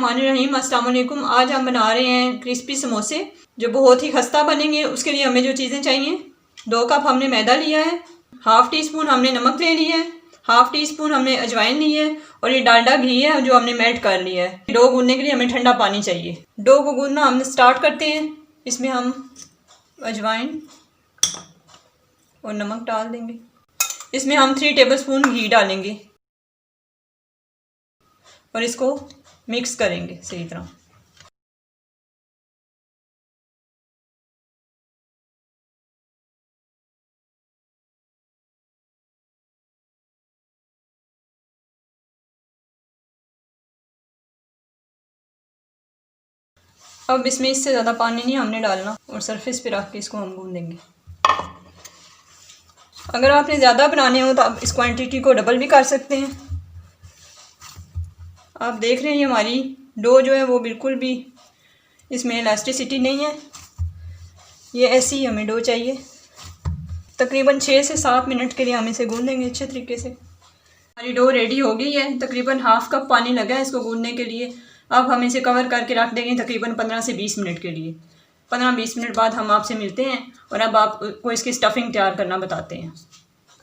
बिस्मिल्लाहिर्रहमानिर्रहीम। अस्सलाम वालेकुम। आज हम बना रहे हैं क्रिस्पी समोसे जो बहुत ही खस्ता बनेंगे। उसके लिए हमें जो चीज़ें चाहिए, 2 कप हमने मैदा लिया है, हाफ़ टी स्पून हमने नमक ले लिया है, हाफ़ टी स्पून हमने अजवाइन ली है और ये डालडा घी है जो हमने मेल्ट कर लिया है। डो गूंदने के लिए हमें ठंडा पानी चाहिए। डो को गूंदना हम स्टार्ट करते हैं। इसमें हम अजवाइन और नमक डाल देंगे। इसमें हम 3 टेबल स्पून घी डालेंगे और इसको मिक्स करेंगे सही तरह। अब इसमें इससे ज़्यादा पानी नहीं हमने डालना और सरफेस पे रख के इसको हम गूंदेंगे। अगर आपने ज़्यादा बनाने हो तो आप इस क्वांटिटी को डबल भी कर सकते हैं। आप देख रहे हैं ये हमारी डो जो है वो बिल्कुल भी इसमें इलास्टिसिटी नहीं है। ये ऐसी ही हमें डो चाहिए। तकरीबन 6 से 7 मिनट के लिए हम इसे गूंदेंगे अच्छे तरीके से। हमारी डो रेडी हो गई है। तकरीबन हाफ़ कप पानी लगा है इसको गूंदने के लिए। अब हम इसे कवर करके रख देंगे तकरीबन 15 से 20 मिनट के लिए। 15-20 मिनट बाद हम आपसे मिलते हैं और अब आपको इसकी स्टफिंग तैयार करना बताते हैं।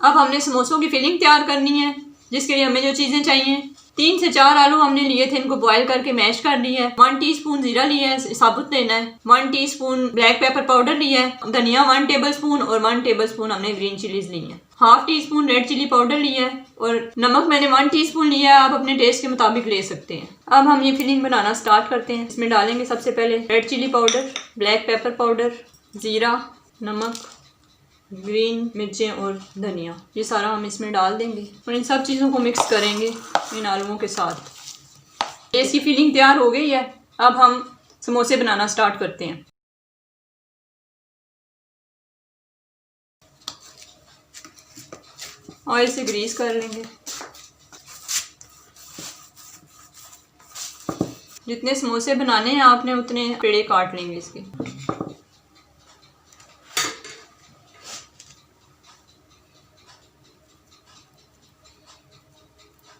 अब हमने समोसों की फिलिंग तैयार करनी है, जिसके लिए हमें जो चीज़ें चाहिए, 3 से 4 आलू हमने लिए थे, इनको बॉयल करके मैश कर लिया है। 1 टीस्पून जीरा लिया है, साबुत लेना है। 1 टीस्पून ब्लैक पेपर पाउडर लिया है। धनिया 1 टेबल स्पून और 1 टेबल स्पून हमने ग्रीन चिलीज ली है। Half teaspoon red chilli powder लिया है और नमक मैंने 1 टीस्पून लिया है। आप अपने टेस्ट के मुताबिक ले सकते हैं। अब हम ये फिलिंग बनाना स्टार्ट करते हैं। इसमें डालेंगे सबसे पहले red chilli powder, black pepper powder, ज़ीरा, नमक, ग्रीन मिर्चें और धनिया। ये सारा हम इसमें डाल देंगे और इन सब चीज़ों को मिक्स करेंगे इन आलूओं के साथ। इसकी फिलिंग तैयार हो गई है। अब हम समोसे बनाना स्टार्ट करते हैं। ऑयल से ग्रीस कर लेंगे। जितने समोसे बनाने हैं आपने उतने पेड़े काट लेंगे इसके।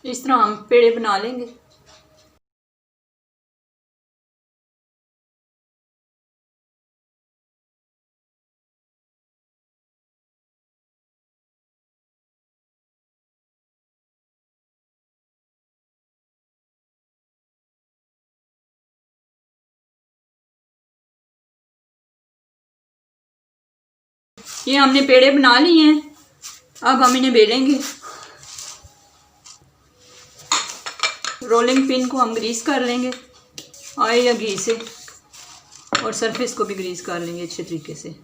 इस तरह हम पेड़े बना लेंगे। ये हमने पेड़े बना लिए हैं। अब हम इन्हें बेलेंगे। रोलिंग पिन को हम ग्रीस कर लेंगे ऑयल या घी से और सरफेस को भी ग्रीस कर लेंगे अच्छे तरीके से।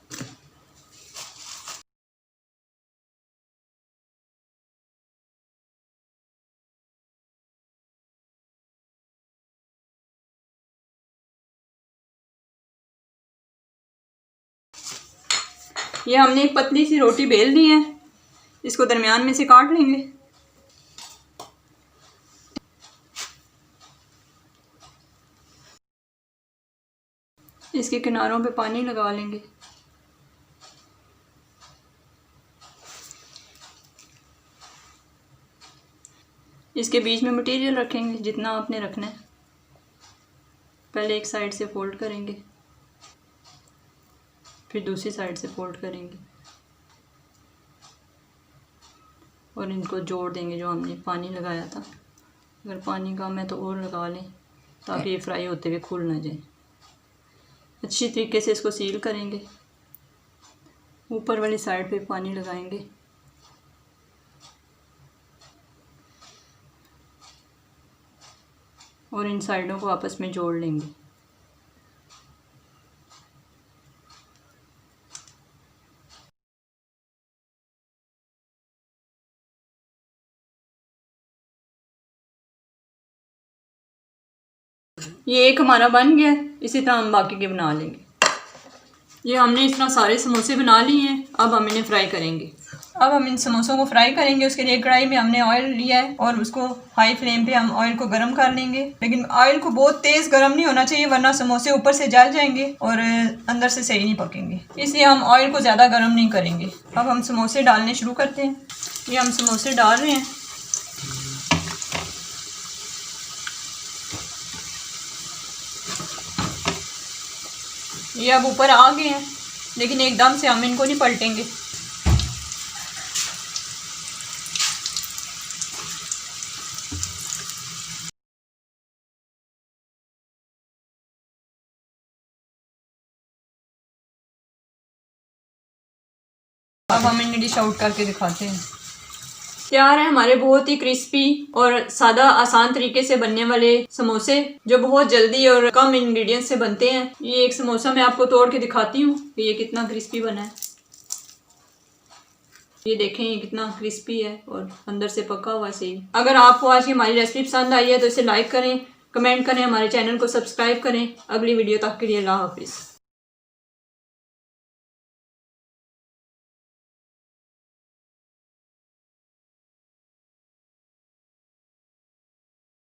ये हमने एक पतली सी रोटी बेल ली है, इसको दरमियान में से काट लेंगे। इसके किनारों पे पानी लगा लेंगे। इसके बीच में मटेरियल रखेंगे जितना आपने रखना है। पहले एक साइड से फोल्ड करेंगे, फिर दूसरी साइड से फोल्ड करेंगे और इनको जोड़ देंगे जो हमने पानी लगाया था। अगर पानी कम है तो और लगा लें ताकि ये फ्राई होते हुए खुल ना जाए। अच्छी तरीके से इसको सील करेंगे। ऊपर वाली साइड पे पानी लगाएंगे और इन साइडों को आपस में जोड़ लेंगे। ये एक हमारा बन गया। इसी तरह हम बाकी के बना लेंगे। ये हमने इस तरह सारे समोसे बना लिए हैं। अब हम इन्हें फ्राई करेंगे। अब हम इन समोसों को फ्राई करेंगे। उसके लिए कढ़ाई में हमने ऑयल लिया है और उसको हाई फ्लेम पे हम ऑयल को गर्म कर लेंगे। लेकिन ऑयल को बहुत तेज़ गर्म नहीं होना चाहिए, वरना समोसे ऊपर से जल जाएंगे और अंदर से सही नहीं पकेंगे। इसलिए हम ऑयल को ज़्यादा गर्म नहीं करेंगे। अब हम समोसे डालने शुरू करते हैं। ये हम समोसे डाल रहे हैं। ये अब ऊपर आ गए हैं, लेकिन एकदम से हम इनको नहीं पलटेंगे। अब हम इन्हें डिश आउट करके दिखाते हैं। तैयार है हमारे बहुत ही क्रिस्पी और सादा आसान तरीके से बनने वाले समोसे, जो बहुत जल्दी और कम इंग्रेडिएंट्स से बनते हैं। ये एक समोसा मैं आपको तोड़ के दिखाती हूँ कि ये कितना क्रिस्पी बना है। ये देखें, ये कितना क्रिस्पी है और अंदर से पका हुआ सही। अगर आपको आज की हमारी रेसिपी पसंद आई है तो इसे लाइक करें, कमेंट करें, हमारे चैनल को सब्सक्राइब करें। अगली वीडियो तक के लिए अल्लाह हाफिज़।